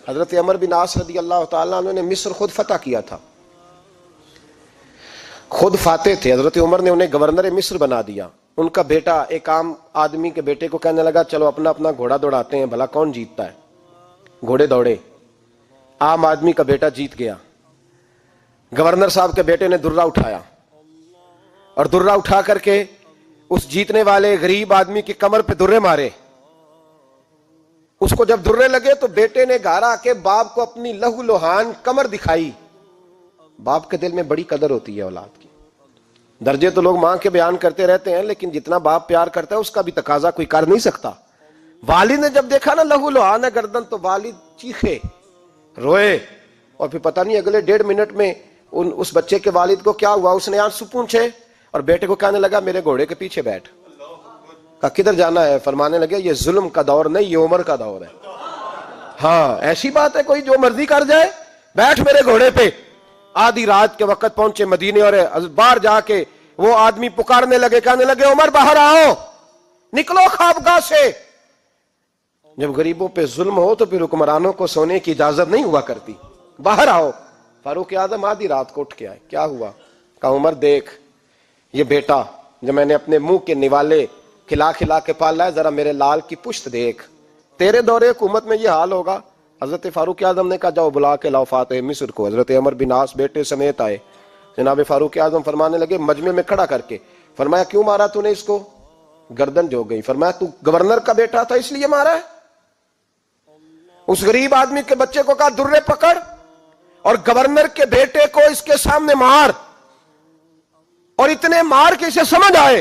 حضرت عمر بن عاص رضی اللہ تعالیٰ عنہ نے مصر خود فتح کیا تھا، خود فاتح تھے. حضرت عمر نے انہیں گورنر مصر بنا دیا. ان کا بیٹا ایک عام آدمی کے بیٹے کو کہنے لگا چلو اپنا اپنا گھوڑا دوڑاتے ہیں، بھلا کون جیتتا ہے. گھوڑے دوڑے، عام آدمی کا بیٹا جیت گیا. گورنر صاحب کے بیٹے نے درہ اٹھایا اور درہ اٹھا کر کے اس جیتنے والے غریب آدمی کی کمر پہ درے مارے. اس کو جب درے لگے تو بیٹے نے گھر آ کے باپ کو اپنی لہو لوہان کمر دکھائی. باپ کے دل میں بڑی قدر ہوتی ہے اولاد کی. درجے تو لوگ ماں کے بیان کرتے رہتے ہیں، لیکن جتنا باپ پیار کرتا ہے اس کا بھی تقاضا کوئی کر نہیں سکتا. والد نے جب دیکھا نا لہو لوہان ہے گردن، تو والد چیخے، روئے، اور پھر پتہ نہیں اگلے 1.5 منٹ میں اس بچے کے والد کو کیا ہوا. اس نے آنسو پونچھے اور بیٹے کو کہنے لگا میرے گھوڑے کے پیچھے بیٹھ. کہا کدھر جانا ہے؟ فرمانے لگے یہ ظلم کا دور نہیں، یہ عمر کا دور ہے. ہاں ایسی بات ہے کوئی جو مرضی کر جائے؟ بیٹھ میرے گھوڑے پہ. آدھی رات کے وقت پہنچے مدینے اور باہر جا کے وہ آدمی پکارنے لگے، کہنے لگے عمر باہر آؤ، نکلو خوابگاہ سے. جب غریبوں پہ ظلم ہو تو پھر حکمرانوں کو سونے کی اجازت نہیں ہوا کرتی. باہر آؤ. فاروق اعظم آدھی رات کو اٹھ کے آئے. کیا ہوا؟ کہا عمر دیکھ، یہ بیٹا جو میں نے اپنے منہ کے نوالے کھلا کھلا کے پالا ہے، ذرا میرے لال کی پشت دیکھ. تیرے دور حکومت میں یہ حال ہوگا. حضرت فاروق اعظم نے کہا جاؤ بلا کے لاؤ فاتح مصر کو. حضرت عمر بن عاص بیٹے سمیت آئے. جناب فاروق اعظم فرمانے لگے مجمع میں کھڑا کر کے، فرمایا کیوں مارا تو نے اس کو؟ گردن جو گئی. فرمایا تو گورنر کا بیٹا تھا اس لیے مارا ہے؟ اس غریب آدمی کے بچے کو کہا درے پکڑ اور گورنر کے بیٹے کو اس کے سامنے مار، اور اتنے مار کے اسے سمجھ آئے.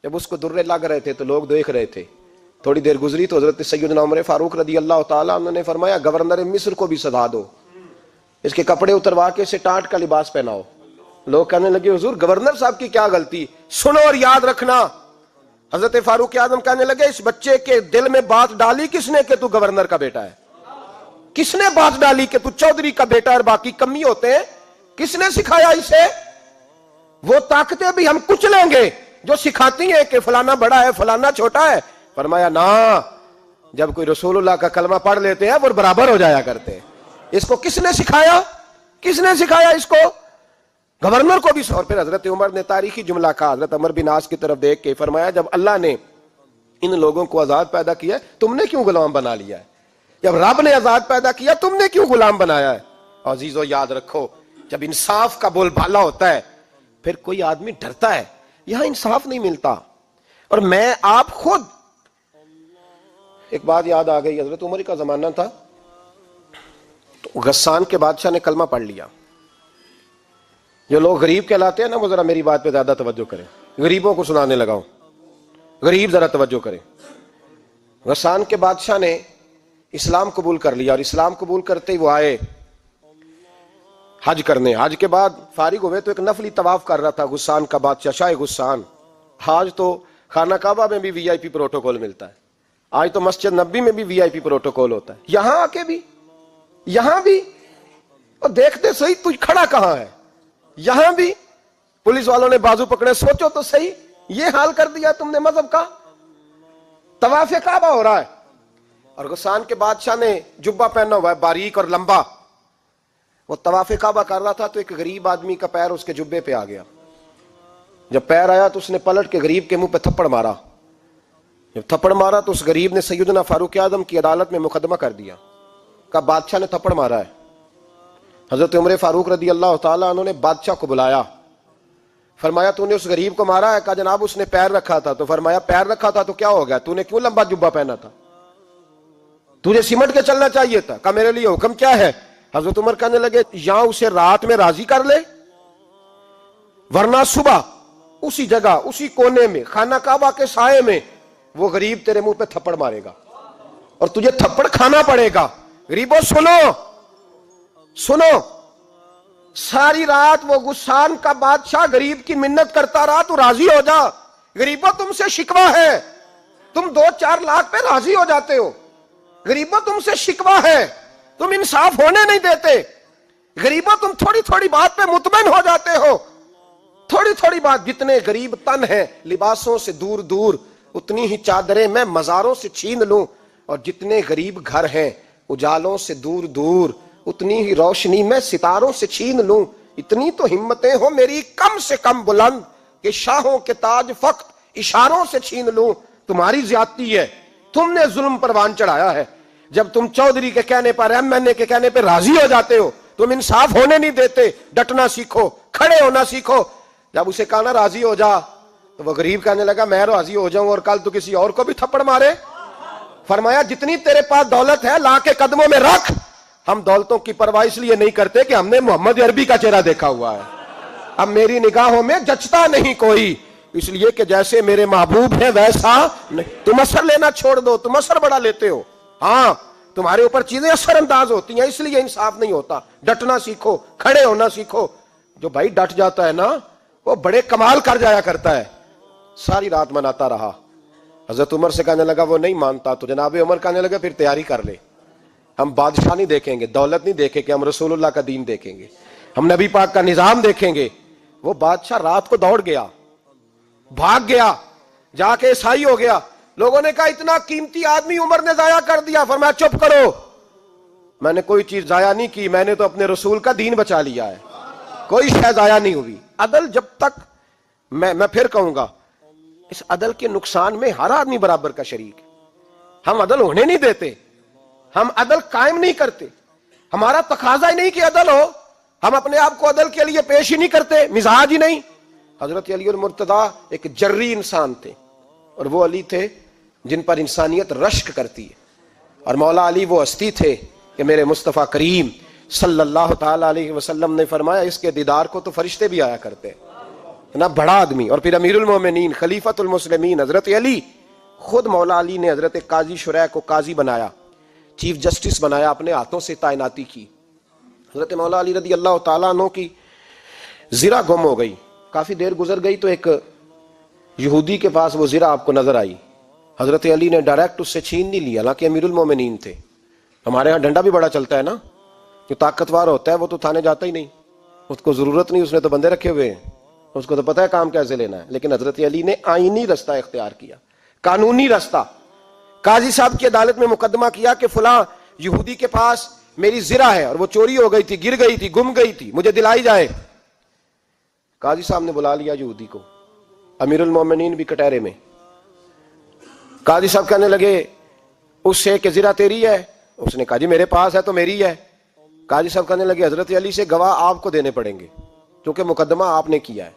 جب اس کو درے لگ رہے تھے تو لوگ دیکھ رہے تھے. تھوڑی دیر گزری تو حضرت سیدنا عمر فاروق رضی اللہ تعالیٰ عنہ نے فرمایا گورنر مصر کو بھی سزا دو، اس کے کپڑے اتروا کے اسے ٹاٹ کا لباس پہناؤ. لوگ کہنے لگے حضور گورنر صاحب کی کیا غلطی؟ سنو اور یاد رکھنا. حضرت فاروق اعظم کہنے لگے اس بچے کے دل میں بات ڈالی کس نے کہ تو گورنر کا بیٹا ہے؟ کس نے بات ڈالی کہ تو چودھری کا بیٹا اور باقی کمی ہوتے ہیں؟ کس نے سکھایا اسے؟ وہ طاقتیں بھی ہم کچھ لیں گے جو سکھاتی ہیں کہ فلانا بڑا ہے فلانا چھوٹا ہے. فرمایا نا، جب کوئی رسول اللہ کا کلمہ پڑھ لیتے ہیں وہ برابر ہو جایا کرتے ہیں. اس کو کس نے سکھایا؟ کس نے سکھایا اس کو؟ گورنر کو بھی. اور پھر حضرت عمر نے تاریخی جملہ کہا حضرت عمر بن عاص کی طرف دیکھ کے، فرمایا جب اللہ نے ان لوگوں کو آزاد پیدا کیا ہے تم نے کیوں غلام بنا لیا ہے؟ جب رب نے آزاد پیدا کیا تم نے کیوں غلام بنایا ہے؟ عزیزو یاد رکھو جب انصاف کا بول بالا ہوتا ہے پھر کوئی آدمی ڈرتا ہے. یہاں انصاف نہیں ملتا. اور میں آپ خود ایک بات یاد آ گئی. حضرت عمر کا زمانہ تھا تو غسان کے بادشاہ نے کلمہ پڑھ لیا. جو لوگ غریب کہلاتے ہیں نا وہ ذرا میری بات پہ زیادہ توجہ کریں. غریبوں کو سنانے لگا ہوں، غریب ذرا توجہ کریں. غسان کے بادشاہ نے اسلام قبول کر لیا اور اسلام قبول کرتے ہی وہ آئے حج کرنے. حج کے بعد فارغ ہوئے تو ایک نفلی طواف کر رہا تھا غسان کا بادشاہ شاہ غسان. آج تو خانہ کعبہ میں بھی وی آئی پی پروٹوکول ملتا ہے، آج تو مسجد نبی میں بھی وی آئی پی پروٹوکول ہوتا ہے. یہاں آ کے بھی، یہاں بھی اور دیکھتے صحیح تو کھڑا کہاں ہے. یہاں بھی پولیس والوں نے بازو پکڑے. سوچو تو صحیح، یہ حال کر دیا تم نے مذہب کا. طواف کعبہ ہو رہا ہے اور غسان کے بادشاہ نے جبہ پہنا ہوا ہے باریک اور لمبا. وہ طواف کعبہ کر رہا تھا تو ایک غریب آدمی کا پیر اس کے جبے پہ آ گیا. جب پیر آیا تو اس نے پلٹ کے غریب کے منہ پہ تھپڑ مارا. جب تھپڑ مارا تو اس غریب نے سیدنا فاروق اعظم کی عدالت میں مقدمہ کر دیا. کہا بادشاہ نے تھپڑ مارا ہے. حضرت عمر فاروق رضی اللہ تعالیٰ عنہ نے بادشاہ کو بلایا. فرمایا تو نے اس غریب کو مارا ہے؟ کہا جناب اس نے پیر رکھا تھا. تو فرمایا پیر رکھا تھا تو کیا ہو گیا؟ تو نے کیوں لمبا جبہ پہنا تھا؟ تجھے سمٹ کے چلنا چاہیے تھا. کہا میرے لیے حکم کیا ہے؟ حضرت عمر کہنے لگے یہاں اسے رات میں راضی کر لے، ورنہ صبح اسی جگہ اسی کونے میں خانہ کعبہ کے سائے میں وہ غریب تیرے منہ پہ تھپڑ مارے گا اور تجھے تھپڑ کھانا پڑے گا. غریبوں سنو سنو، ساری رات وہ غسان کا بادشاہ غریب کی منت کرتا رہا تو راضی ہو جا. غریبوں تم سے شکوہ ہے، تم 2-4 لاکھ پہ راضی ہو جاتے ہو. غریبوں تم سے شکوہ ہے، تم انصاف ہونے نہیں دیتے. غریبوں تم تھوڑی تھوڑی بات پہ مطمئن ہو جاتے ہو. تھوڑی تھوڑی بات، جتنے غریب تن ہیں لباسوں سے دور دور اتنی ہی چادریں میں مزاروں سے چھین لوں، اور جتنے غریب گھر ہیں اجالوں سے دور دور اتنی ہی روشنی میں ستاروں سے چھین لوں. اتنی تو ہمتیں ہو میری کم سے کم بلند کہ شاہوں کے تاج فقط اشاروں سے چھین لوں. تمہاری زیادتی ہے, تم نے ظلم پروان چڑھایا ہے. جب تم چودھری کے کہنے پر ایم این اے کے کہنے پہ راضی ہو جاتے ہو, تم انصاف ہونے نہیں دیتے. ڈٹنا سیکھو, کھڑے ہونا سیکھو. جب اسے کہا نا راضی ہو جا, تو وہ غریب کہنے لگا میں راضی ہو جاؤں اور کل تو کسی اور کو بھی تھپڑ مارے. فرمایا جتنی تیرے پاس دولت ہے لا کے قدموں میں رکھ. ہم دولتوں کی پرواہ اس لیے نہیں کرتے کہ ہم نے محمد عربی کا چہرہ دیکھا ہوا ہے. اب میری نگاہوں میں جچتا نہیں کوئی, اس لیے کہ جیسے میرے محبوب ہیں ویسا نہیں. تم اثر لینا چھوڑ دو, تم اثر بڑا لیتے ہو. ہاں تمہارے اوپر چیزیں اثر انداز ہوتی ہیں, اس لیے انصاف نہیں ہوتا. ڈٹنا سیکھو, کھڑے ہونا سیکھو. جو بھائی ڈٹ جاتا ہے نا وہ بڑے کمال کر جایا کرتا ہے. ساری رات مناتا رہا. حضرت عمر سے کہنے لگا وہ نہیں مانتا, تو جناب عمر کہنے لگا پھر تیاری کر لے. ہم بادشاہ نہیں دیکھیں گے, دولت نہیں دیکھیں گے, ہم رسول اللہ کا دین دیکھیں گے, ہم نبی پاک کا نظام دیکھیں گے. وہ بادشاہ رات کو دوڑ گیا, بھاگ گیا, جا کے عیسائی ہو گیا. لوگوں نے کہا اتنا قیمتی آدمی عمر نے ضائع کر دیا. فرمایا چپ کرو, میں نے کوئی چیز ضائع نہیں کی, میں نے تو اپنے رسول کا دین بچا لیا ہے. کوئی شے ضائع نہیں ہوئی. عدل جب تک, میں پھر کہوں گا, اس عدل کے نقصان میں ہر آدمی برابر کا شریک ہے. ہم عدل ہونے نہیں دیتے, ہم عدل قائم نہیں کرتے. ہمارا تقاضا ہی نہیں کہ عدل ہو, ہم اپنے آپ کو عدل کے لیے پیش ہی نہیں کرتے, مزاج ہی نہیں. حضرت علی المرتضیٰ ایک جری انسان تھے, اور وہ علی تھے جن پر انسانیت رشک کرتی ہے. اور مولا علی وہ ہستی تھے کہ میرے مصطفیٰ کریم صلی اللہ تعالی علیہ وسلم نے فرمایا اس کے دیدار کو تو فرشتے بھی آیا کرتے. نا بڑا آدمی, اور پھر امیر المومنین خلیفۃ المسلمین حضرت علی. خود مولا علی نے حضرت قاضی شریح کو قاضی بنایا, چیف جسٹس بنایا, اپنے ہاتھوں سے تعیناتی کی. حضرت مولا علی رضی اللہ تعالیٰ عنہ کی زرہ گم ہو گئی. کافی دیر گزر گئی تو ایک یہودی کے پاس وہ زرہ آپ کو نظر آئی. حضرت علی نے ڈائریکٹ اس سے چھین نہیں لیا, حالانکہ امیر المومنین تھے. ہمارے ہاں ڈنڈا بھی بڑا چلتا ہے نا, جو طاقتور ہوتا ہے وہ تو تھانے جاتا ہی نہیں, اس کو ضرورت نہیں, اس نے تو بندے رکھے ہوئے ہیں, اس کو تو پتہ ہے کام کیسے لینا ہے. لیکن حضرت علی نے آئینی رستہ اختیار کیا, قانونی رستہ. قاضی صاحب کی عدالت میں مقدمہ کیا کہ فلاں یہودی کے پاس میری زرہ ہے اور وہ چوری ہو گئی تھی, گر گئی تھی, گم گئی تھی, مجھے دلائی جائے. قاضی صاحب نے بلا لیا یہودی کو, امیر المومنین بھی کٹہرے میں. قاضی صاحب کہنے لگے اس سے کہ زرہ تیری ہے؟ اس نے کہا جی میرے پاس ہے تو میری ہے. قاضی صاحب کہنے لگے حضرت علی سے گواہ آپ کو دینے پڑیں گے کیونکہ مقدمہ آپ نے کیا ہے,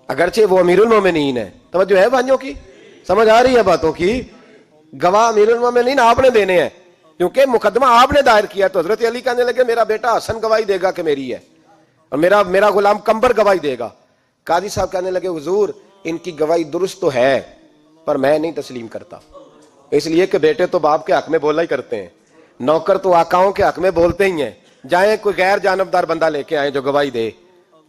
اگرچہ وہ امیر المومنین ہے. توجہ ہے بھائیوں کی, سمجھ آ رہی ہے باتوں کی؟ گواہ امیر المومنین آپ نے دینے ہیں کیونکہ مقدمہ آپ نے دائر کیا. تو حضرت علی کہنے لگے میرا بیٹا حسن گواہی دے گا کہ میری ہے, اور میرا غلام کمبر گواہی دے گا. قاضی صاحب کہنے لگے حضور ان کی گواہی درست تو ہے پر میں نہیں تسلیم کرتا, اس لیے کہ بیٹے تو باپ کے حق میں بولا ہی کرتے ہیں, نوکر تو آقاؤں کے حق میں بولتے ہی ہیں. جائیں کوئی غیر جانبدار بندہ لے کے آئے جو گواہی دے.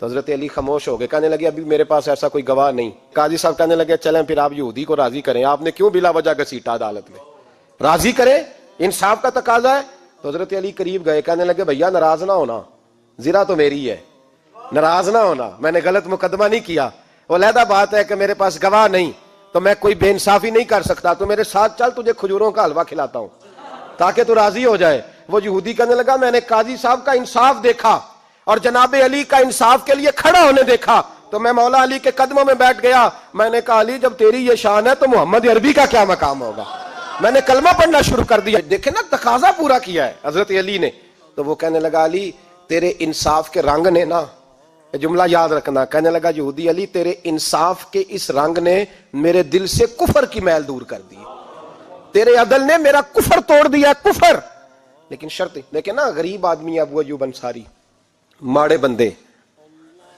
تو حضرت علی خاموش ہو گئے, کہنے لگے ابھی میرے پاس ایسا کوئی گواہ نہیں. قاضی صاحب کہنے لگے چلیں پھر آپ یہودی کو راضی کریں, آپ نے کیوں بلا وجہ گھسیٹا عدالت میں, راضی کریں, انصاف کا تقاضا ہے. تو حضرت علی قریب گئے, کہنے لگے بھیا ناراض نہ ہونا, زرہ تو میری ہے, ناراض نہ ہونا, میں نے غلط مقدمہ نہیں کیا. وہ علیحدہ بات ہے کہ میرے پاس گواہ نہیں تو میں کوئی بے انصافی نہیں کر سکتا, تو میرے ساتھ چل تجھے کھجوروں کا حلوہ کھلاتا ہوں تاکہ تو راضی ہو جائے. وہ یہودی کہنے لگا میں نے قاضی صاحب کا انصاف دیکھا اور جناب علی کا انصاف کے لیے کھڑا ہونے دیکھا تو میں مولا علی کے قدموں میں بیٹھ گیا. میں نے کہا علی جب تیری یہ شان ہے تو محمد عربی کا کیا مقام ہوگا. میں نے کلمہ پڑھنا شروع کر دیا. دیکھیں نا تقاضا پورا کیا ہے حضرت علی نے. تو وہ کہنے لگا علی تیرے انصاف کے رنگ نے نا, جملہ یاد رکھنا, کہنے لگا یہودی علی تیرے انصاف کے اس رنگ نے میرے دل سے کفر کی میل دور کر دی, تیرے عدل نے میرا کفر توڑ دیا, کفر. لیکن شرط دیکھیں نا, غریب آدمی ابو ایوب انصاری, ماڑے بندے,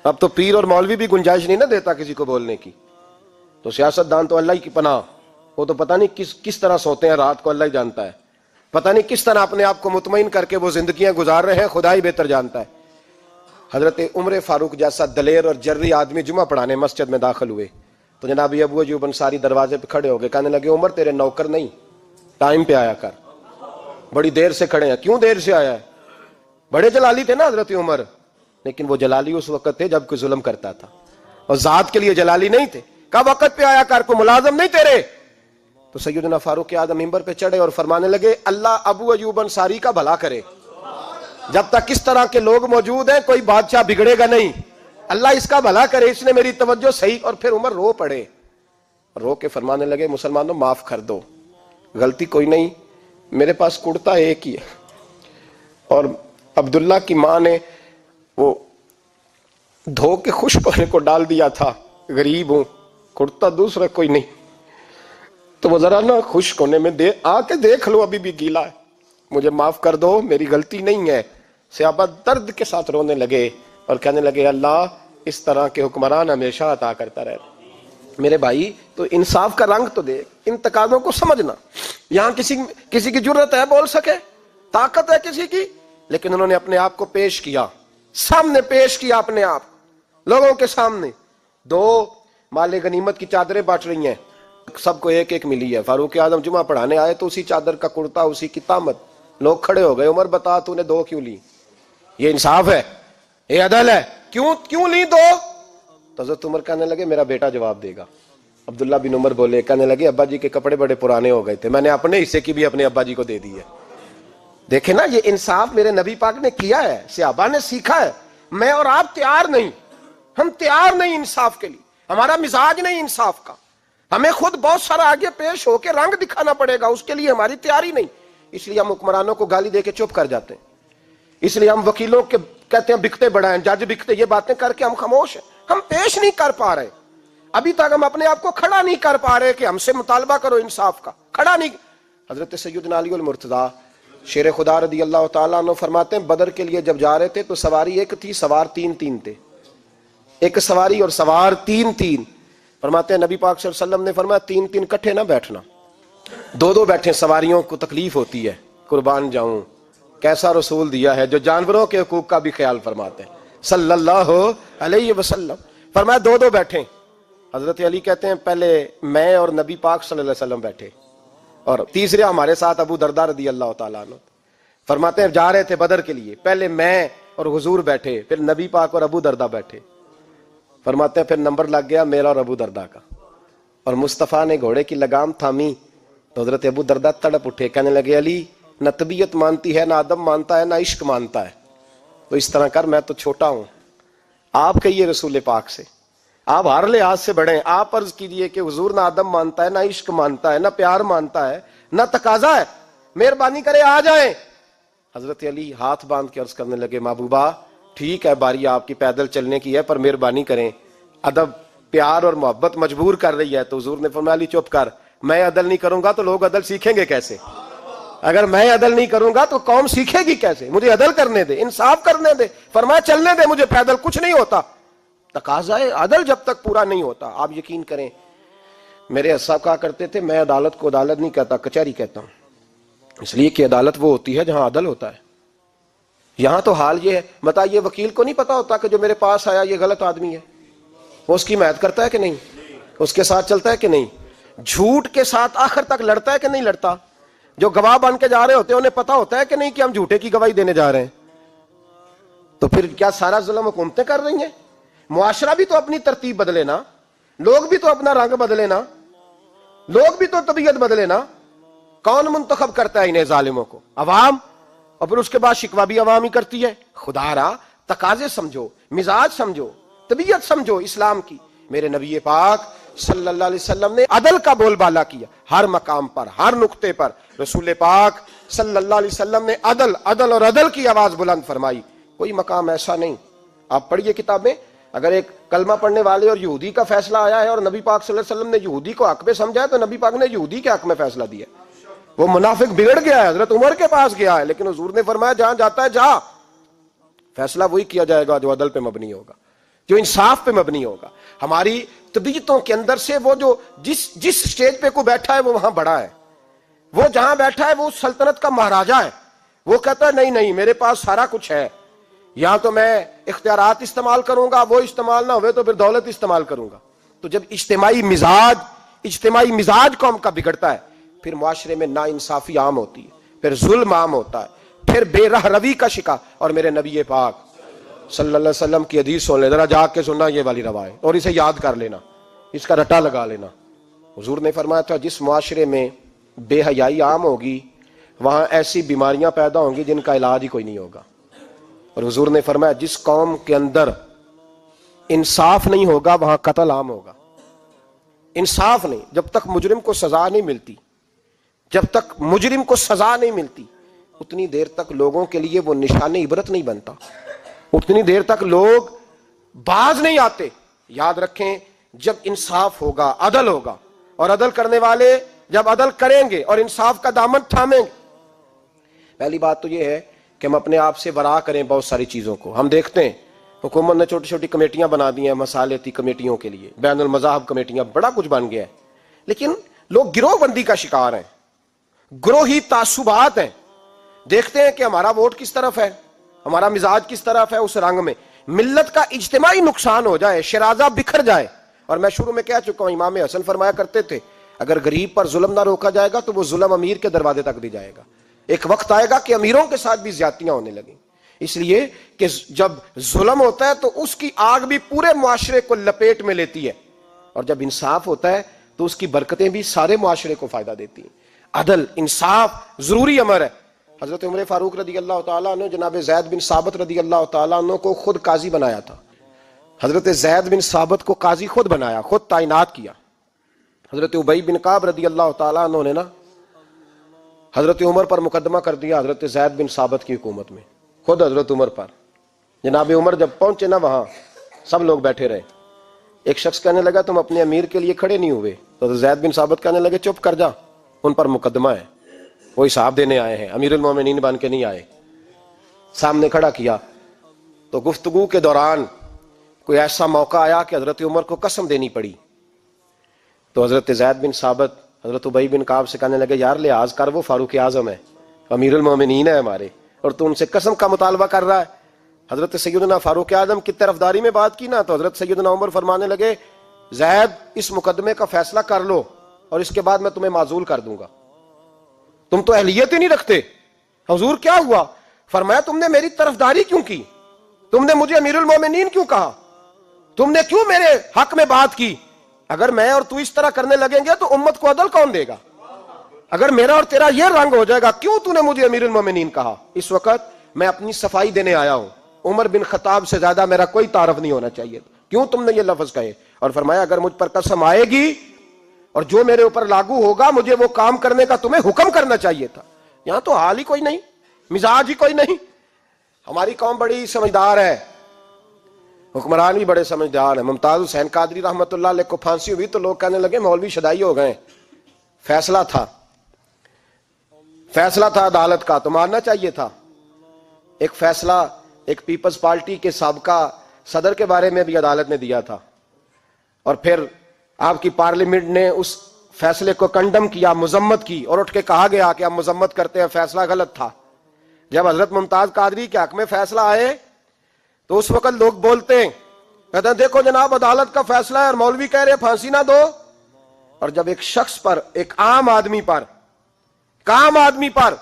اب تو پیر اور مولوی بھی گنجائش نہیں نہ دیتا کسی کو بولنے کی. تو سیاست دان تو اللہ ہی کی پناہ, وہ تو پتہ نہیں کس طرح سوتے ہیں رات کو, اللہ ہی جانتا ہے. پتہ نہیں کس طرح اپنے آپ کو مطمئن کر کے وہ زندگیاں گزار رہے ہیں, خدا ہی بہتر جانتا ہے. حضرت عمر فاروق جیسا دلیر اور جرری آدمی جمعہ پڑھانے مسجد میں داخل ہوئے تو جناب ابو ایوب انصاری دروازے پہ کھڑے ہو گئے, کہنے لگے عمر تیرے نوکر نہیں, ٹائم پہ آیا کر, بڑی دیر سے کھڑے ہیں. کیوں دیر سے آیا ہے؟ بڑے جلالی تھے نا حضرت عمر, لیکن وہ جلالی اس وقت تھے جب کوئی ظلم کرتا تھا, اور ذات کے لیے جلالی نہیں تھے. کہا وقت پہ آیا کر, کو ملازم نہیں تیرے. تو سیدنا فاروق اعظم منبر پہ چڑھے اور فرمانے لگے اللہ ابو ایوب انصاری کا بھلا کرے، جب تک اس طرح کے لوگ موجود ہیں کوئی بادشاہ بگڑے گا نہیں، اللہ اس کا بھلا کرے، اس نے میری توجہ صحیح۔ اور پھر عمر رو پڑے، رو کے فرمانے لگے مسلمانوں معاف کر دو، غلطی کوئی نہیں، میرے پاس کرتا ایک ہی ہے، اور عبداللہ کی ماں نے وہ دھو کے خشک ہونے کو ڈال دیا تھا، غریب ہوں، کرتا دوسرا کوئی نہیں، تو وہ ذرا نا خشک ہونے میں آ کے دیکھ لو ابھی بھی گیلا ہے، مجھے معاف کر دو، میری غلطی نہیں ہے۔ صحابہ درد کے ساتھ رونے لگے اور کہنے لگے اللہ اس طرح کے حکمران ہمیشہ عطا کرتا رہے۔ میرے بھائی تو انصاف کا رنگ تو دیکھ، ان تقاضوں کو سمجھنا۔ یہاں کسی کی جرت ہے بول سکے، طاقت ہے کسی کی، لیکن انہوں نے اپنے آپ کو پیش کیا، سامنے پیش کیا اپنے آپ لوگوں کے سامنے۔ دو مال غنیمت کی چادریں بانٹ رہی ہیں، سب کو ایک ایک ملی ہے۔ فاروق اعظم جمعہ پڑھانے آئے تو اسی چادر کا کرتا، اسی کی تامت، لوگ کھڑے ہو گئے، عمر بتا تو نے دو کیوں لی؟ یہ انصاف ہے، یہ عدل ہے، کیوں لی دو؟ تو حضرت عمر کہنے لگے میرا بیٹا جواب دے گا۔ عبداللہ بن عمر بولے، کہنے لگے ابا جی کے کپڑے بڑے پرانے ہو گئے تھے، میں نے اپنے حصے کی بھی اپنے ابا جی کو دے دی ہے۔ دیکھیں نا، یہ انصاف میرے نبی پاک نے کیا ہے، صحابہ نے سیکھا ہے۔ میں اور آپ تیار نہیں، ہم تیار نہیں انصاف کے لیے، ہمارا مزاج نہیں انصاف کا، ہمیں خود بہت سارا آگے پیش ہو کے رنگ دکھانا پڑے گا، اس کے لیے ہماری تیاری نہیں۔ اس لیے ہم حکمرانوں کو گالی دے کے چپ کر جاتے ہیں، اس لیے ہم وکیلوں کے کہتے ہیں بکتے بڑا ہیں، جج بکتے، یہ باتیں کر کے ہم خاموش ہیں، ہم پیش نہیں کر پا رہے، ابھی تک ہم اپنے آپ کو کھڑا نہیں کر پا رہے کہ ہم سے مطالبہ کرو انصاف کا، کھڑا نہیں۔ حضرت سیدنا علی المرتضیٰ شیر خدا رضی اللہ تعالیٰ عنہ فرماتے ہیں بدر کے لیے جب جا رہے تھے تو سواری ایک تھی، سوار تین تھے، ایک سواری اور سوار تین۔ فرماتے ہیں نبی پاک صلی اللہ علیہ وسلم نے فرمایا تین کٹھے نہ بیٹھنا، دو بیٹھیں، سواریوں کو تکلیف ہوتی ہے، قربان جاؤں کیسا رسول دیا ہے جو جانوروں کے حقوق کا بھی خیال فرماتے ہیں صلی اللہ علیہ وسلم۔ فرمایا دو بیٹھیں۔ حضرت علی کہتے ہیں پہلے میں اور نبی پاک صلی اللہ علیہ وسلم بیٹھے، اور تیسرے ہمارے ساتھ ابو درداء رضی اللہ تعالیٰ عنہ۔ فرماتے ہیں جا رہے تھے بدر کے لیے، پہلے میں اور حضور بیٹھے، پھر نبی پاک اور ابو درداء بیٹھے۔ فرماتے ہیں پھر نمبر لگ گیا میرا اور ابو درداء کا، اور مصطفیٰ نے گھوڑے کی لگام تھامی تو حضرت ابو درداء تڑپ اٹھے، کہنے لگے علی نہ طبیعت مانتی ہے، نہ ادب مانتا ہے، نہ عشق مانتا ہے، تو اس طرح کر، میں تو چھوٹا ہوں، آپ کہیے رسول پاک سے، آپ ہر لحاظ سے بڑے ہیں، آپ عرض کیجئے کہ حضور نہ ادب مانتا ہے، نہ عشق مانتا ہے، نہ پیار مانتا ہے، نہ تقاضا ہے، مہربانی کرے آ جائیں۔ حضرت علی ہاتھ باندھ کے عرض کرنے لگے محبوبہ ٹھیک ہے باری آپ کی پیدل چلنے کی ہے، پر مہربانی کریں، ادب پیار اور محبت مجبور کر رہی ہے۔ تو حضور نے فرمایا علی چپ کر، میں عدل نہیں کروں گا تو لوگ عدل سیکھیں گے کیسے؟ اگر میں عدل نہیں کروں گا تو قوم سیکھے گی کیسے؟ مجھے عدل کرنے دے، انصاف کرنے دے، فرمایا چلنے دے مجھے پیدل، کچھ نہیں ہوتا۔ تقاضا عدل جب تک پورا نہیں ہوتا، آپ یقین کریں میرے صاحب کہا کرتے تھے میں عدالت کو عدالت نہیں کہتا، کچہری کہتا ہوں، اس لیے کہ عدالت وہ ہوتی ہے جہاں عدل ہوتا ہے۔ یہاں تو حال یہ ہے، بتائیے وکیل کو نہیں پتا ہوتا کہ جو میرے پاس آیا یہ غلط آدمی ہے، وہ اس کی حمایت کرتا ہے کہ نہیں، اس کے ساتھ چلتا ہے کہ نہیں، جھوٹ کے ساتھ آخر تک لڑتا ہے کہ نہیں لڑتا، جو گواہ بن کے جا رہے ہوتے ہیں انہیں پتا ہوتا ہے کہ نہیں کہ ہم جھوٹے کی گواہی دینے جا رہے ہیں، تو پھر کیا سارا ظلم حکومتیں کر رہی ہیں؟ معاشرہ بھی تو اپنی ترتیب بدلے نا، لوگ بھی تو اپنا رنگ بدلے نا، لوگ بھی تو طبیعت بدلے نا۔ کون منتخب کرتا ہے انہیں ظالموں کو؟ عوام، اور پھر اس کے بعد شکوہ بھی عوام ہی کرتی ہے۔ خدا را تقاضے سمجھو، مزاج سمجھو، طبیعت سمجھو اسلام کی۔ میرے نبی پاک صلی اللہ علیہ وسلم نے عدل کا بول بالا کیا، ہر مقام پر، ہر نقطے پر رسول پاک صلی اللہ علیہ وسلم نے عدل عدل اور عدل کی آواز بلند فرمائی۔ کوئی مقام ایسا نہیں، آپ پڑھیے کتابیں، اگر ایک کلمہ پڑھنے والے اور یہودی کا فیصلہ آیا ہے اور نبی پاک صلی اللہ علیہ وسلم نے یہودی کو حق میں سمجھا ہے تو نبی پاک نے یہودی کے حق میں فیصلہ دیا۔ وہ منافق بگڑ گیا ہے، حضرت عمر کے پاس گیا ہے، لیکن حضور نے فرمایا جہاں جاتا ہے جا، فیصلہ وہی کیا جائے گا جو عدل پہ مبنی ہوگا، جو انصاف پہ مبنی ہوگا۔ ہماری طبیعتوں کے اندر سے وہ جو جس سٹیج پہ کوئی بیٹھا ہے وہ وہاں بڑا ہے، وہ جہاں بیٹھا ہے وہ سلطنت کا مہاراجا ہے، وہ کہتا ہے نہیں میرے پاس سارا کچھ ہے، یا تو میں اختیارات استعمال کروں گا، وہ استعمال نہ ہوئے تو پھر دولت استعمال کروں گا۔ تو جب اجتماعی مزاج قوم کا بگڑتا ہے، پھر معاشرے میں ناانصافی عام ہوتی ہے، پھر ظلم عام ہوتا ہے، پھر بے رہ روی کا شکار۔ اور میرے نبی پاک صلی اللہ علیہ وسلم کی حدیث سن لے، ذرا جا کے سننا یہ والی روایت، اور اسے یاد کر لینا، اس کا رٹا لگا لینا۔ حضور نے فرمایا تھا جس معاشرے میں بے حیائی عام ہوگی وہاں ایسی بیماریاں پیدا ہوں گی جن کا علاج ہی کوئی نہیں ہوگا. اور حضور نے فرمایا جس قوم کے اندر انصاف نہیں ہوگا وہاں قتل عام ہوگا. انصاف نہیں، جب تک مجرم کو سزا نہیں ملتی، جب تک مجرم کو سزا نہیں ملتی اتنی دیر تک لوگوں کے لیے وہ نشان عبرت نہیں بنتا، اتنی دیر تک لوگ باز نہیں آتے. یاد رکھیں جب انصاف ہوگا، عدل ہوگا، اور عدل کرنے والے جب عدل کریں گے اور انصاف کا دامن تھامیں گے. پہلی بات تو یہ ہے کہ ہم اپنے آپ سے ورا کریں بہت ساری چیزوں کو. ہم دیکھتے ہیں حکومت نے چھوٹی چھوٹی کمیٹیاں بنا دی ہیں مصالحتی کمیٹیوں کے لیے، بین المذاہب کمیٹیاں، بڑا کچھ بن گیا ہے، لیکن لوگ گروہ بندی کا شکار ہیں، گروہی تعصبات ہیں. دیکھتے ہیں کہ ہمارا ووٹ کس طرف ہے، ہمارا مزاج کس طرف ہے، اس رنگ میں ملت کا اجتماعی نقصان ہو جائے، شرازہ بکھر جائے. اور میں شروع میں کہہ چکا ہوں، امام حسن فرمایا کرتے تھے اگر غریب پر ظلم نہ روکا جائے گا تو وہ ظلم امیر کے دروازے تک بھی جائے گا. ایک وقت آئے گا کہ امیروں کے ساتھ بھی زیادتیاں ہونے لگیں، اس لیے کہ جب ظلم ہوتا ہے تو اس کی آگ بھی پورے معاشرے کو لپیٹ میں لیتی ہے، اور جب انصاف ہوتا ہے تو اس کی برکتیں بھی سارے معاشرے کو فائدہ دیتی ہیں. عدل انصاف ضروری امر ہے. حضرت عمر فاروق رضی اللہ تعالیٰ عنہ جناب زید بن ثابت رضی اللہ تعالیٰ عنہ کو خود قاضی بنایا تھا. حضرت زید بن ثابت کو قاضی خود بنایا، خود تعینات کیا. حضرت ابی بن کعب رضی اللہ تعالیٰ عنہ نے نا حضرت عمر پر مقدمہ کر دیا حضرت زید بن ثابت کی حکومت میں، خود حضرت عمر پر. جناب عمر جب پہنچے نا وہاں سب لوگ بیٹھے رہے. ایک شخص کہنے لگا تم اپنے امیر کے لیے کھڑے نہیں ہوئے، تو حضرت زید بن ثابت کہنے لگے چپ کر جا، ان پر مقدمہ ہے، وہ حساب دینے آئے ہیں، امیر المومنین بن کے نہیں آئے. سامنے کھڑا کیا تو گفتگو کے دوران کوئی ایسا موقع آیا کہ حضرت عمر کو قسم دینی پڑی. تو حضرت زید بن ثابت حضرت ابی بن کعب سے کہنے لگے یار لحاظ کر، وہ فاروق اعظم ہے، امیر المومنین ہے ہمارے، اور تو ان سے قسم کا مطالبہ کر رہا ہے. حضرت سیدنا فاروق اعظم کی طرفداری میں بات کی نا تو حضرت سیدنا عمر فرمانے لگے زید اس مقدمے کا فیصلہ کر لو اور اس کے بعد میں تمہیں معزول کر دوں گا، تم تو اہلیت ہی نہیں رکھتے. حضور کیا ہوا؟ فرمایا تم نے میری طرفداری کیوں کی، تم نے مجھے امیر المومنین کیوں کہا، تم نے کیوں میرے حق میں بات کی؟ اگر میں اور تو اس طرح کرنے لگیں گے تو امت کو عدل کون دے گا؟ اگر میرا اور تیرا یہ رنگ ہو جائے گا، کیوں تو نے مجھے امیر المومنین کہا؟ اس وقت میں اپنی صفائی دینے آیا ہوں، عمر بن خطاب سے زیادہ میرا کوئی تعارف نہیں ہونا چاہیے، کیوں تم نے یہ لفظ کہے؟ اور فرمایا اگر مجھ پر قسم آئے گی اور جو میرے اوپر لاگو ہوگا مجھے وہ کام کرنے کا تمہیں حکم کرنا چاہیے تھا. یہاں تو حال ہی کوئی نہیں، مزاج ہی کوئی نہیں. ہماری قوم بڑی سمجھدار ہے، حکمران بھی بڑے سمجھدار ہیں. ممتاز حسین قادری رحمۃ اللہ علیہ کو پھانسی ہوئی تو لوگ کہنے لگے مولوی شدائی ہو گئے. فیصلہ تھا عدالت کا تو ماننا چاہیے تھا. ایک فیصلہ ایک پیپلز پارٹی کے سابقہ صدر کے بارے میں بھی عدالت نے دیا تھا، اور پھر آپ کی پارلیمنٹ نے اس فیصلے کو کنڈم کیا، مذمت کی، اور اٹھ کے کہا گیا کہ ہم مذمت کرتے ہیں، فیصلہ غلط تھا. جب حضرت ممتاز قادری کے حق میں فیصلہ آئے تو اس وقت لوگ بولتے ہیں، کہتے ہیں دیکھو جناب عدالت کا فیصلہ ہے اور مولوی کہہ رہے پھانسی نہ دو. اور جب ایک شخص پر، ایک عام آدمی پر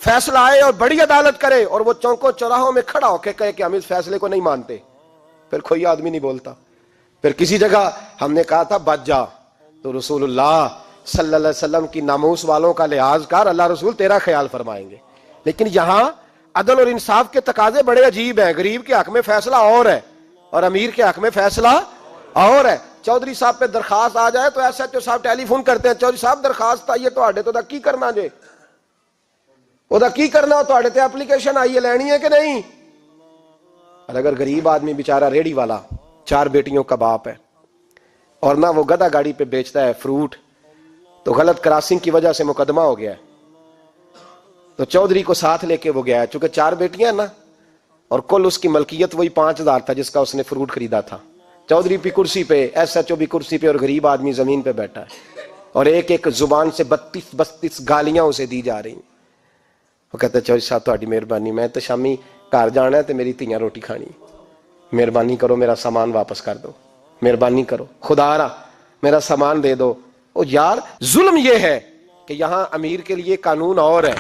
فیصلہ آئے اور بڑی عدالت کرے اور وہ چوکوں چوراہوں میں کھڑا ہو کے کہے کہ ہم اس فیصلے کو نہیں مانتے، پھر کوئی آدمی نہیں بولتا. پھر کسی جگہ ہم نے کہا تھا بچ جا، تو رسول اللہ صلی اللہ علیہ وسلم کی ناموس والوں کا لحاظ کر، اللہ رسول تیرا خیال فرمائیں گے. لیکن یہاں عدل اور انصاف کے تقاضے بڑے عجیب ہیں. غریب کے حق میں فیصلہ اور ہے اور امیر کے حق میں فیصلہ اور ہے. چودھری صاحب پہ درخواست آ جائے تو ایس ایچ او صاحب ٹیلی فون کرتے ہیں، چودھری صاحب درخواست آئیے تو کی کرنا جے، کی کرنا ہو تے اپلیکیشن آئیے لینی ہے کہ نہیں. اور اگر غریب آدمی بیچارہ ریڑھی والا 4 بیٹیوں کا باپ ہے اور نہ وہ گدھا گاڑی پہ بیچتا ہے فروٹ، تو غلط کراسنگ کی وجہ سے مقدمہ ہو گیا ہے، تو چودھری کو ساتھ لے کے وہ گیا ہے، چونکہ 4 بیٹیاں ہیں نا، اور کل اس کی ملکیت وہی 5000 تھا جس کا اس نے فروٹ خریدا تھا. چودھری بھی کرسی پہ، ایس ایچ او بھی کرسی پہ، اور غریب آدمی زمین پہ بیٹھا ہے، اور ایک زبان سے 32 گالیاں اسے دی جا رہی ہیں. وہ کہتے ہیں چودھری صاحب تہاڈی مہربانی، میں تو شامی گھر جانا ہے تو میری تیاں روٹی کھانی، مہربانی کرو میرا سامان واپس کر دو، مہربانی کرو خدا را میرا سامان دے دو. او یار ظلم یہ ہے کہ یہاں امیر کے لیے قانون اور ہے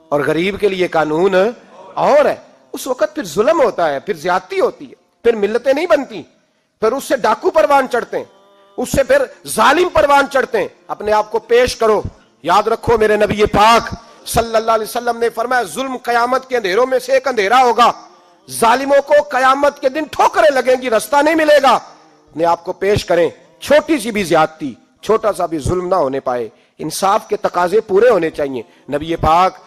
اور غریب کے لیے قانون اور ہے. اس وقت پھر ظلم ہوتا ہے، پھر زیادتی ہوتی ہے، پھر ملتیں نہیں بنتی، پھر اس سے ڈاکو پروان چڑھتے ہیں، اس سے پھر ظالم پروان چڑھتے ہیں. اپنے آپ کو پیش کرو. یاد رکھو میرے نبی پاک صلی اللہ علیہ وسلم نے فرمایا ظلم قیامت کے اندھیروں میں سے ایک اندھیرا ہوگا. ظالموں کو قیامت کے دن ٹھوکریں لگیں گی, رستہ نہیں ملے گا. اپنے آپ کو پیش کریں. چھوٹی سی بھی زیادتی, چھوٹا سا بھی ظلم نہ ہونے پائے. انصاف کے تقاضے پورے ہونے چاہیے. نبی پاک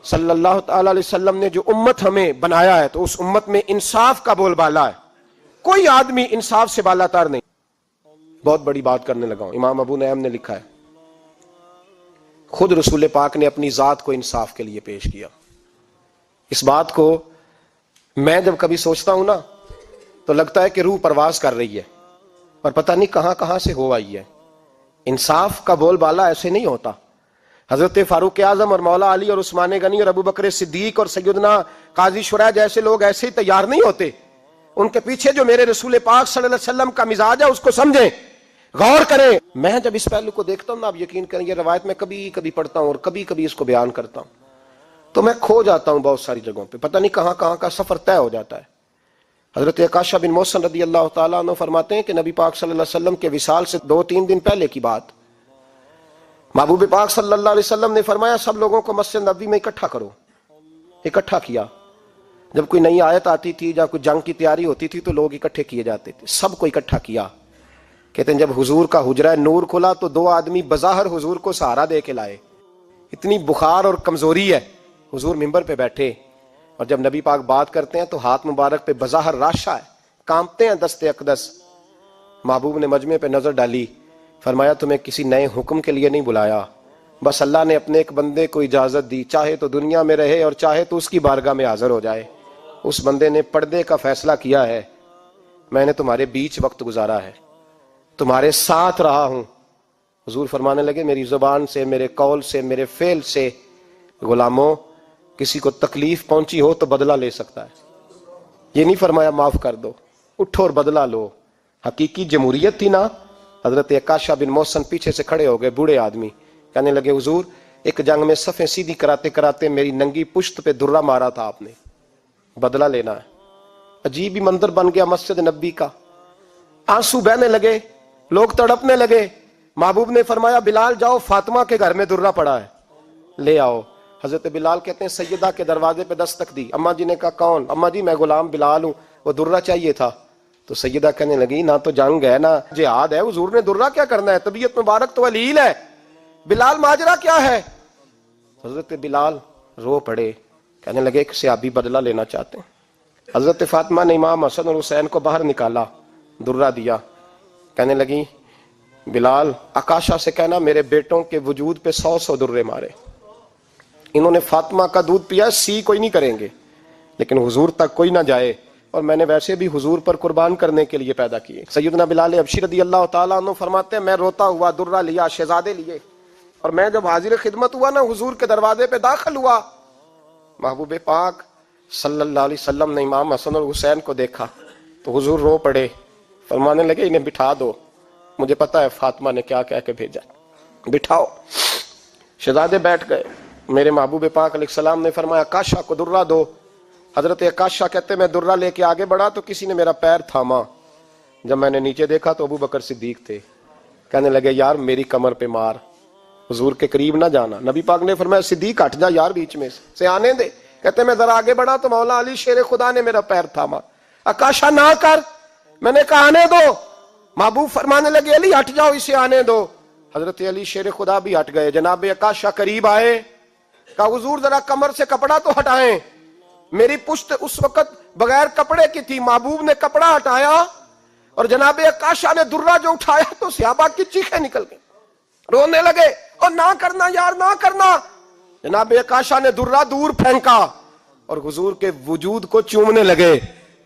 صلی اللہ تعالی علیہ وسلم نے جو امت ہمیں بنایا ہے تو اس امت میں انصاف کا بول بالا ہے. کوئی آدمی انصاف سے بالا تر نہیں. بہت بڑی بات کرنے لگا ہوں. امام ابو نعیم نے لکھا ہے خود رسول پاک نے اپنی ذات کو انصاف کے لیے پیش کیا. اس بات کو میں جب کبھی سوچتا ہوں نا تو لگتا ہے کہ روح پرواز کر رہی ہے اور پتہ نہیں کہاں کہاں سے ہو آئی ہے. انصاف کا بول بالا ایسے نہیں ہوتا. حضرت فاروق اعظم اور مولا علی اور عثمان غنی اور ابو بکر صدیق اور سیدنا قاضی شرح جیسے لوگ ایسے ہی تیار نہیں ہوتے. ان کے پیچھے جو میرے رسول پاک صلی اللہ علیہ وسلم کا مزاج ہے اس کو سمجھیں, غور کریں. میں جب اس پہلو کو دیکھتا ہوں نا, آپ یقین کریں یہ روایت میں کبھی کبھی پڑھتا ہوں اور کبھی کبھی اس کو بیان کرتا ہوں تو میں کھو جاتا ہوں بہت ساری جگہوں پہ. پتہ نہیں کہاں کہاں کا سفر طے ہو جاتا ہے. حضرت عکاشہ بن محصن رضی اللہ تعالیٰ عنہ فرماتے ہیں کہ نبی پاک صلی اللہ علیہ وسلم کے وصال سے 2-3 دن پہلے کی بات, محبوب پاک صلی اللہ علیہ وسلم نے فرمایا سب لوگوں کو مسجد نبوی میں اکٹھا کرو. اکٹھا کیا. جب کوئی نئی آیت آتی تھی یا کوئی جنگ کی تیاری ہوتی تھی تو لوگ اکٹھے کیے جاتے تھے. سب کو اکٹھا کیا. کہتے ہیں جب حضور کا حجرہ نور کھلا تو 2 آدمی بظاہر حضور کو سہارا دے کے لائے. اتنی بخار اور کمزوری ہے. حضور منبر پہ بیٹھے اور جب نبی پاک بات کرتے ہیں تو ہاتھ مبارک پہ بظاہر راشا ہے, کانپتے ہیں دست اقدس. محبوب نے مجمع پہ نظر ڈالی, فرمایا تمہیں کسی نئے حکم کے لیے نہیں بلایا, بس اللہ نے اپنے ایک بندے کو اجازت دی, چاہے تو دنیا میں رہے اور چاہے تو اس کی بارگاہ میں حاضر ہو جائے. اس بندے نے پردے کا فیصلہ کیا ہے. میں نے تمہارے بیچ وقت گزارا ہے, تمہارے ساتھ رہا ہوں. حضور فرمانے لگے میری زبان سے, میرے قول سے, میرے فعل سے غلاموں کسی کو تکلیف پہنچی ہو تو بدلہ لے سکتا ہے. یہ نہیں فرمایا معاف کر دو, اٹھو اور بدلہ لو. حقیقی جمہوریت تھی نا. حضرت عکاشہ بن محصن پیچھے سے کھڑے ہو گئے, بوڑھے آدمی, کہنے لگے حضور ایک جنگ میں صفیں سیدھی کراتے کراتے میری ننگی پشت پہ درہ مارا تھا آپ نے, بدلہ لینا ہے. عجیب ہی منظر بن گیا مسجد نبی کا. آنسو بہنے لگے, لوگ تڑپنے لگے. محبوب نے فرمایا بلال جاؤ, فاطمہ کے گھر میں درہ پڑا ہے, لے آؤ. حضرت بلال کہتے ہیں سیدہ کے دروازے پہ دستک دی. اماں جی نے کہا کون؟ اماں جی میں غلام بلال ہوں, وہ درہ چاہیے تھا. تو سیدہ کہنے لگی نہ تو جنگ ہے نہ جہاد ہے, حضور نے درہ کیا کرنا ہے, طبیعت مبارک تو علیل ہے. بلال ماجرا کیا ہے؟ حضرت بلال رو پڑے, کہنے لگے ایک صحابی بدلہ لینا چاہتے ہیں. حضرت فاطمہ نے امام حسن اور حسین کو باہر نکالا, درہ دیا. کہنے لگی بلال عکاشہ سے کہنا میرے بیٹوں کے وجود پہ 100 درے مارے. انہوں نے فاطمہ کا دودھ پیا, سی کوئی نہیں کریں گے لیکن حضور تک کوئی نہ جائے, اور میں نے ویسے بھی حضور پر قربان کرنے کے لیے پیدا کیے. سیدنا بلال حبشی رضی اللہ تعالیٰ عنہ فرماتے ہیں میں روتا ہوا درہ لیا, شہزادے لیے, اور میں جب حاضر خدمت ہوا نا حضور کے دروازے پہ داخل ہوا, محبوب پاک صلی اللہ علیہ وسلم نے امام حسن اور حسین کو دیکھا تو حضور رو پڑے, فرمانے لگے انہیں بٹھا دو, مجھے پتا ہے فاطمہ نے کیا کہہ کے بھیجا, بٹھاؤ. شہزادے بیٹھ گئے. میرے محبوب پاک علیہ السلام نے فرمایا عکاشہ کو درہ دو. حضرت عکاشہ کہتے میں درہ لے کے آگے بڑھا تو کسی نے میرا پیر تھاما. جب میں نے نیچے دیکھا تو ابو بکر صدیق تھے. کہنے لگے یار میری کمر پہ مار, حضور کے قریب نہ جانا. نبی پاک نے فرمایا صدیق ہٹ جا یار بیچ میں سے آنے دے. کہتے میں ذرا آگے بڑھا تو مولا علی شیر خدا نے میرا پیر تھاما. عکاشہ نہ کر, میں نے کہا آنے دو. محبوب فرمانے لگے علی ہٹ جاؤ, اسے آنے دو. حضرت علی شیر خدا بھی ہٹ گئے. جناب عکاشہ قریب آئے, کہا حضور ذرا کمر سے کپڑا تو ہٹائیں, میری پشت اس وقت بغیر کپڑے کی تھی. محبوب نے کپڑا ہٹایا اور جناب عکاشہ نے درہ جو اٹھایا تو صحابہ کی چیخیں نکل گئی, رونے لگے اور نہ کرنا یار نہ کرنا. جناب عکاشہ نے درہ دور پھینکا اور حضور کے وجود کو چومنے لگے.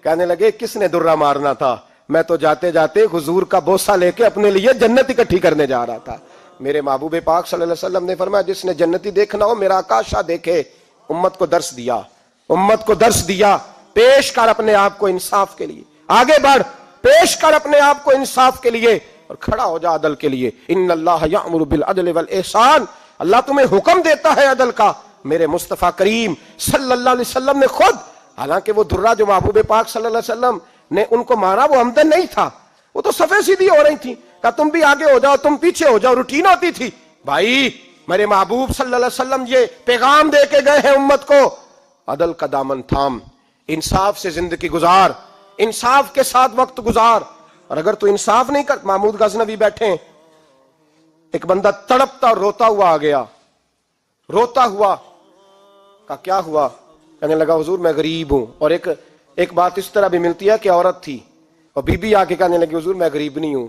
کہنے لگے کس نے درہ مارنا تھا, میں تو جاتے جاتے حضور کا بوسہ لے کے اپنے لیے جنت اکٹھی کرنے جا رہا تھا. میرے محبوب پاک صلی اللہ علیہ وسلم نے فرمایا جس نے جنتی دیکھنا ہو میرا عکاشہ دیکھے. امت کو درس دیا, امت کو درس دیا. پیش کر اپنے آپ کو انصاف کے لیے, آگے بڑھ, پیش کر اپنے آپ کو انصاف کے لیے اور کھڑا ہو جا عدل کے لیے. ان اللہ یأمر بالعدل والاحسان, اللہ تمہیں حکم دیتا ہے عدل کا. میرے مصطفیٰ کریم صلی اللہ علیہ وسلم نے خود, حالانکہ وہ درہ جو محبوب پاک صلی اللہ علیہ وسلم نے ان کو مارا وہ عمدن نہیں تھا, وہ تو صفیں سیدھی ہو رہی تھی, کہا تم بھی آگے ہو جاؤ، تم پیچھے ہو جاؤ، روٹین ہوتی تھی۔ بھائی میرے محبوب صلی اللہ علیہ وسلم یہ پیغام دے کے گئے ہیں امت کو، عدل کا دامن تھام، انصاف سے زندگی گزار، انصاف کے ساتھ وقت گزار۔ اور اگر تو انصاف نہیں کر، محمود غزنوی بیٹھے ہیں، ایک بندہ تڑپتا اور روتا ہوا آ گیا، روتا ہوا، کہا کیا ہوا؟ کہنے لگا حضور میں غریب ہوں۔ اور ایک بات اس طرح بھی ملتی ہے کہ عورت تھی اور بی بی آ کے کہنے لگی حضور میں غریب نہیں ہوں،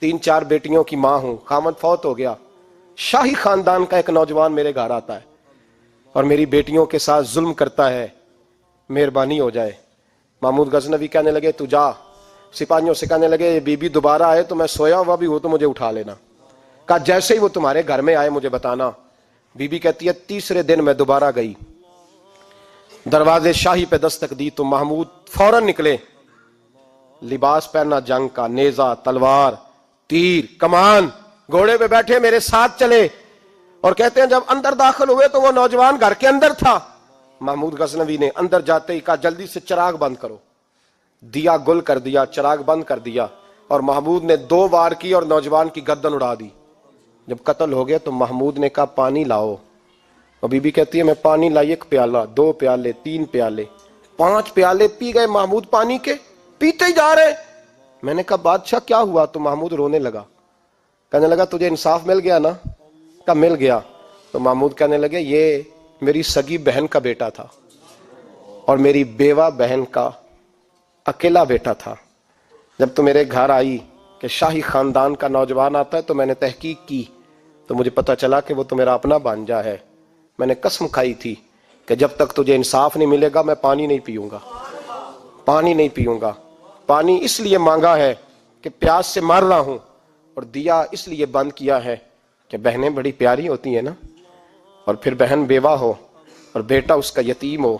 3-4 بیٹیوں کی ماں ہوں، خامد فوت ہو گیا، شاہی خاندان کا ایک نوجوان میرے گھر آتا ہے اور میری بیٹیوں کے ساتھ ظلم کرتا ہے، مہربانی ہو جائے۔ محمود غزنوی کہنے لگے تو جا، سپاہیوں سے کہنے لگے بی بی دوبارہ آئے تو میں سویا ہوا بھی ہوں تو مجھے اٹھا لینا۔ کہا جیسے ہی وہ تمہارے گھر میں آئے مجھے بتانا۔ بی بی کہتی ہے تیسرے دن میں دوبارہ گئی، دروازے شاہی پہ دستک دی تو محمود فوراً نکلے، لباس پہنا جنگ کا، نیزہ، تلوار، تیر، کمان، گھوڑے پہ بیٹھے میرے ساتھ چلے، اور کہتے ہیں جب اندر داخل ہوئے تو وہ نوجوان گھر کے اندر تھا۔ محمود غزنوی نے اندر جاتے ہی کہا جلدی سے چراغ بند کرو، دیا گل کر دیا، چراغ بند کر دیا، اور محمود نے 2 وار کی اور نوجوان کی گردن اڑا دی۔ جب قتل ہو گیا تو محمود نے کہا پانی لاؤ، اور بی بی کہتی ہے میں پانی لائی، 1 پیالہ، 2 پیالے، 3 پیالے، 5 پیالے پی گئے محمود پانی کے، پیتے ہی جا رہے۔ میں نے کہا بادشاہ کیا ہوا؟ تو محمود رونے لگا، کہنے لگا تجھے انصاف مل گیا نا؟ کہا مل گیا۔ تو محمود کہنے لگے یہ میری سگی بہن کا بیٹا تھا اور میری بیوہ بہن کا اکیلا بیٹا تھا۔ جب تو میرے گھر آئی کہ شاہی خاندان کا نوجوان آتا ہے تو میں نے تحقیق کی تو مجھے پتا چلا کہ وہ تو میرا اپنا بھانجا ہے۔ میں نے قسم کھائی تھی کہ جب تک تجھے انصاف نہیں ملے گا میں پانی نہیں پیوں گا، پانی نہیں پیوں گا۔ پانی اس لیے مانگا ہے کہ پیاس سے مر رہا ہوں، اور دیا اس لیے بند کیا ہے کہ بہنیں بڑی پیاری ہوتی ہیں نا، اور پھر بہن بیوہ ہو اور بیٹا اس کا یتیم ہو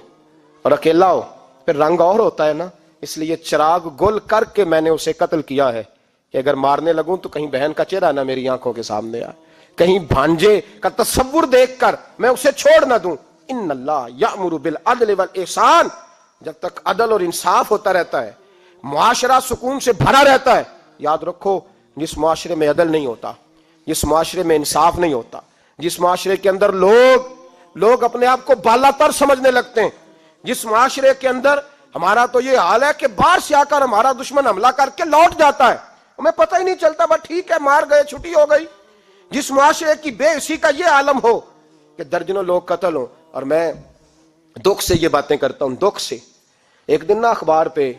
اور اکیلا ہو پھر رنگ اور ہوتا ہے نا، اس لیے چراغ گل کر کے میں نے اسے قتل کیا ہے کہ اگر مارنے لگوں تو کہیں بہن کا چہرہ نہ میری آنکھوں کے سامنے آئے، کہیں بھانجے کا تصور دیکھ کر میں اسے چھوڑ نہ دوں۔ ان اللہ یأمر بالعدل والاحسان، جب تک عدل اور انصاف ہوتا رہتا ہے معاشرہ سکون سے بھرا رہتا ہے۔ یاد رکھو جس معاشرے میں عدل نہیں ہوتا، جس معاشرے میں انصاف نہیں ہوتا، جس معاشرے کے اندر لوگ اپنے آپ کو بالا تر سمجھنے لگتے ہیں، جس معاشرے کے اندر ہمارا تو یہ حال ہے کہ باہر سے آ کر ہمارا دشمن حملہ کر کے لوٹ جاتا ہے، ہمیں پتہ ہی نہیں چلتا، بس ٹھیک ہے مار گئے چھٹی ہو گئی۔ جس معاشرے کی بے حسی کا یہ عالم ہو کہ درجنوں لوگ قتل ہوں، اور میں دکھ سے یہ باتیں کرتا ہوں، دکھ سے۔ ایک دن نا اخبار پہ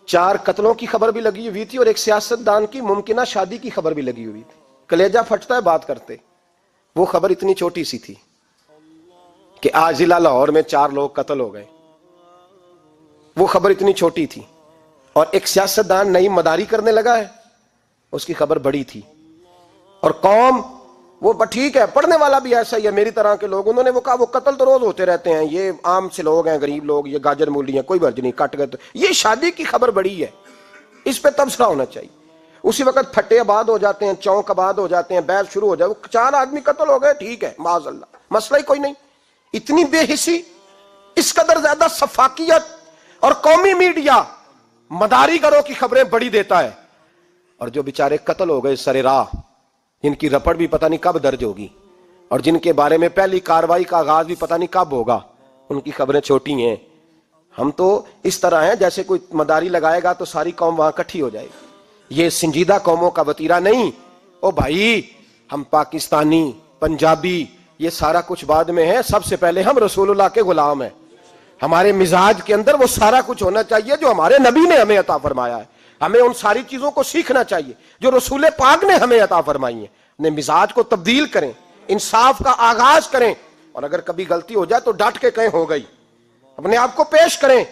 4 قتلوں کی خبر بھی لگی ہوئی تھی اور ایک سیاستدان کی ممکنہ شادی کی خبر بھی لگی ہوئی تھی۔ کلیجہ پھٹتا ہے بات کرتے، وہ خبر اتنی چھوٹی سی تھی کہ آج ضلع لاہور میں 4 لوگ قتل ہو گئے، وہ خبر اتنی چھوٹی تھی، اور ایک سیاستدان نئی مداری کرنے لگا ہے، اس کی خبر بڑی تھی۔ اور قوم وہ ٹھیک ہے، پڑھنے والا بھی ایسا ہی ہے، میری طرح کے لوگ، انہوں نے وہ کہا وہ قتل تو روز ہوتے رہتے ہیں، یہ عام سے لوگ ہیں، غریب لوگ، یہ گاجر مولی ہیں، کوئی برج نہیں، کٹ گئے تو یہ شادی کی خبر بڑی ہے، اس پہ تبصرہ ہونا چاہیے۔ اسی وقت پھٹے آباد ہو جاتے ہیں، چونک آباد ہو جاتے ہیں، بحث شروع ہو جائے، 4 آدمی قتل ہو گئے، ٹھیک ہے معاذ اللہ، مسئلہ ہی کوئی نہیں۔ اتنی بے حسی، اس قدر زیادہ سفاکیت، اور قومی میڈیا مداری گروں کی خبریں بڑی دیتا ہے، اور جو بیچارے قتل ہو گئے سر راہ، جن کی رپٹ بھی پتہ نہیں کب درج ہوگی، اور جن کے بارے میں پہلی کاروائی کا آغاز بھی پتہ نہیں کب ہوگا، ان کی خبریں چھوٹی ہیں۔ ہم تو اس طرح ہیں جیسے کوئی مداری لگائے گا تو ساری قوم وہاں اکٹھی ہو جائے گی، یہ سنجیدہ قوموں کا وتیرہ نہیں۔ او بھائی، ہم پاکستانی، پنجابی، یہ سارا کچھ بعد میں ہے، سب سے پہلے ہم رسول اللہ کے غلام ہیں۔ ہمارے مزاج کے اندر وہ سارا کچھ ہونا چاہیے جو ہمارے نبی نے ہمیں عطا فرمایا ہے، ہمیں ان ساری چیزوں کو سیکھنا چاہیے جو رسول پاک نے ہمیں عطا فرمائی ہیں۔ اپنے مزاج کو تبدیل کریں، انصاف کا آغاز کریں، اور اگر کبھی غلطی ہو جائے تو ڈٹ کے کہیں ہو گئی، اپنے آپ کو پیش کریں۔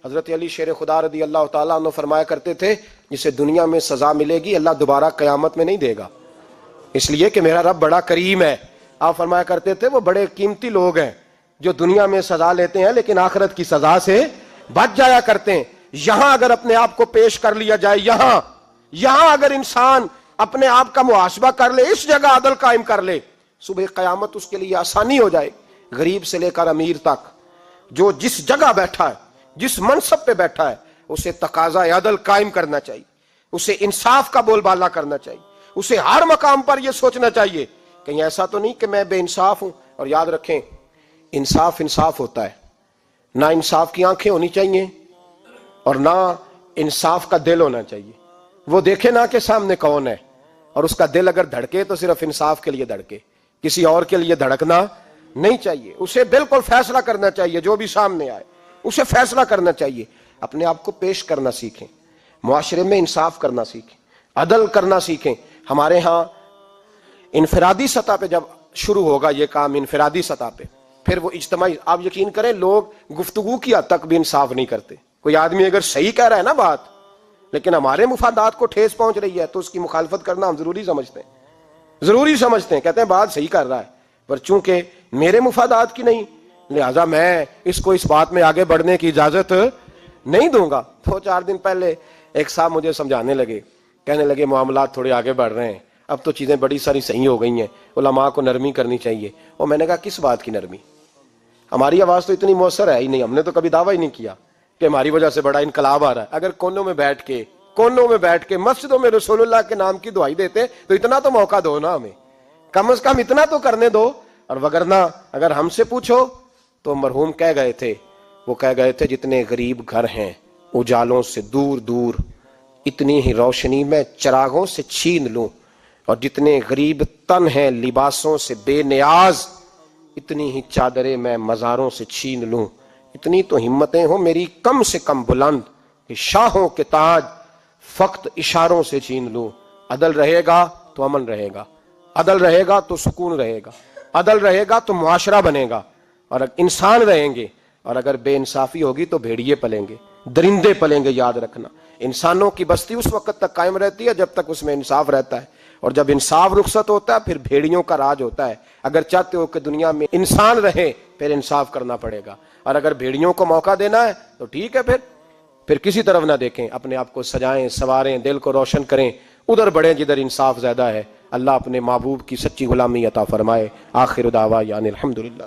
حضرت علی شیر خدا رضی اللہ تعالیٰ عنہ فرمایا کرتے تھے جسے دنیا میں سزا ملے گی اللہ دوبارہ قیامت میں نہیں دے گا، اس لیے کہ میرا رب بڑا کریم ہے۔ آپ فرمایا کرتے تھے وہ بڑے قیمتی لوگ ہیں جو دنیا میں سزا لیتے ہیں لیکن آخرت کی سزا سے بچ جایا کرتے ہیں۔ یہاں اگر اپنے آپ کو پیش کر لیا جائے، یہاں اگر انسان اپنے آپ کا محاسبہ کر لے، اس جگہ عدل قائم کر لے، صبح قیامت اس کے لیے آسانی ہو جائے۔ غریب سے لے کر امیر تک جو جس جگہ بیٹھا ہے، جس منصب پہ بیٹھا ہے، اسے تقاضا عدل قائم کرنا چاہیے۔ اسے انصاف کا بول بالا کرنا چاہیے، اسے ہر مقام پر یہ سوچنا چاہیے کہیں ایسا تو نہیں کہ میں بے انصاف ہوں۔ اور یاد رکھیں انصاف انصاف ہوتا ہے، نہ انصاف کی آنکھیں ہونی چاہیے اور نہ انصاف کا دل ہونا چاہیے۔ وہ دیکھے نہ کہ سامنے کون ہے، اور اس کا دل اگر دھڑکے تو صرف انصاف کے لیے دھڑکے، کسی اور کے لیے دھڑکنا نہیں چاہیے۔ اسے بالکل فیصلہ کرنا چاہیے، جو بھی سامنے آئے اسے فیصلہ کرنا چاہیے۔ اپنے آپ کو پیش کرنا سیکھیں، معاشرے میں انصاف کرنا سیکھیں، عدل کرنا سیکھیں۔ ہمارے ہاں انفرادی سطح پہ جب شروع ہوگا یہ کام، انفرادی سطح پہ، پھر وہ اجتماعی، آپ یقین کریں لوگ گفتگو کی حد تک بھی انصاف نہیں کرتے۔ کوئی آدمی اگر صحیح کہہ رہا ہے نا بات، لیکن ہمارے مفادات کو ٹھیس پہنچ رہی ہے تو اس کی مخالفت کرنا ہم ضروری سمجھتے ہیں، کہتے ہیں بات صحیح کر رہا ہے، پر چونکہ میرے مفادات کی نہیں، لہذا میں اس کو اس بات میں آگے بڑھنے کی اجازت نہیں دوں گا۔ 2-4 دن پہلے ایک صاحب مجھے سمجھانے لگے، کہنے لگے معاملات تھوڑے آگے بڑھ رہے ہیں، اب تو چیزیں بڑی ساری صحیح ہو گئی ہیں، علماء کو نرمی کرنی چاہیے۔ اور میں نے کہا کس بات کی نرمی؟ ہماری آواز تو اتنی مؤثر ہے ہی نہیں، ہم نے تو کبھی دعویٰ ہی نہیں کیا کہ ہماری وجہ سے بڑا انقلاب آ رہا ہے۔ اگر کونوں میں بیٹھ کے مسجدوں میں رسول اللہ کے نام کی دعائی دیتے تو اتنا تو موقع دو نا، ہمیں کم از کم اتنا تو کرنے دو۔ اور وگرنہ اگر ہم سے پوچھو تو مرحوم کہہ گئے تھے جتنے غریب گھر ہیں اجالوں سے دور دور، اتنی ہی روشنی میں چراغوں سے چھین لوں، اور جتنے غریب تن ہیں لباسوں سے بے نیاز، اتنی ہی چادریں میں مزاروں سے چھین لوں۔ اتنی تو ہمتیں ہوں میری کم سے کم بلند کہ شاہوں کے تاج فقط اشاروں سے چھین لوں۔ عدل رہے گا تو امن رہے گا، عدل رہے گا تو سکون رہے گا، عدل رہے گا تو معاشرہ بنے گا، اور انسان رہیں گے۔ اور اگر بے انصافی ہوگی تو بھیڑیے پلیں گے، درندے پلیں گے۔ یاد رکھنا انسانوں کی بستی اس وقت تک قائم رہتی ہے جب تک اس میں انصاف رہتا ہے، اور جب انصاف رخصت ہوتا ہے پھر بھیڑیوں کا راج ہوتا ہے۔ اگر چاہتے ہو کہ دنیا میں انسان رہے پھر انصاف کرنا پڑے گا، اور اگر بھیڑیوں کو موقع دینا ہے تو ٹھیک ہے، پھر کسی طرف نہ دیکھیں، اپنے آپ کو سجائیں سواریں، دل کو روشن کریں، ادھر بڑھیں جدھر انصاف زیادہ ہے۔ اللہ اپنے محبوب کی سچی غلامی عطا فرمائے۔ آخر دعوانا الحمدللہ۔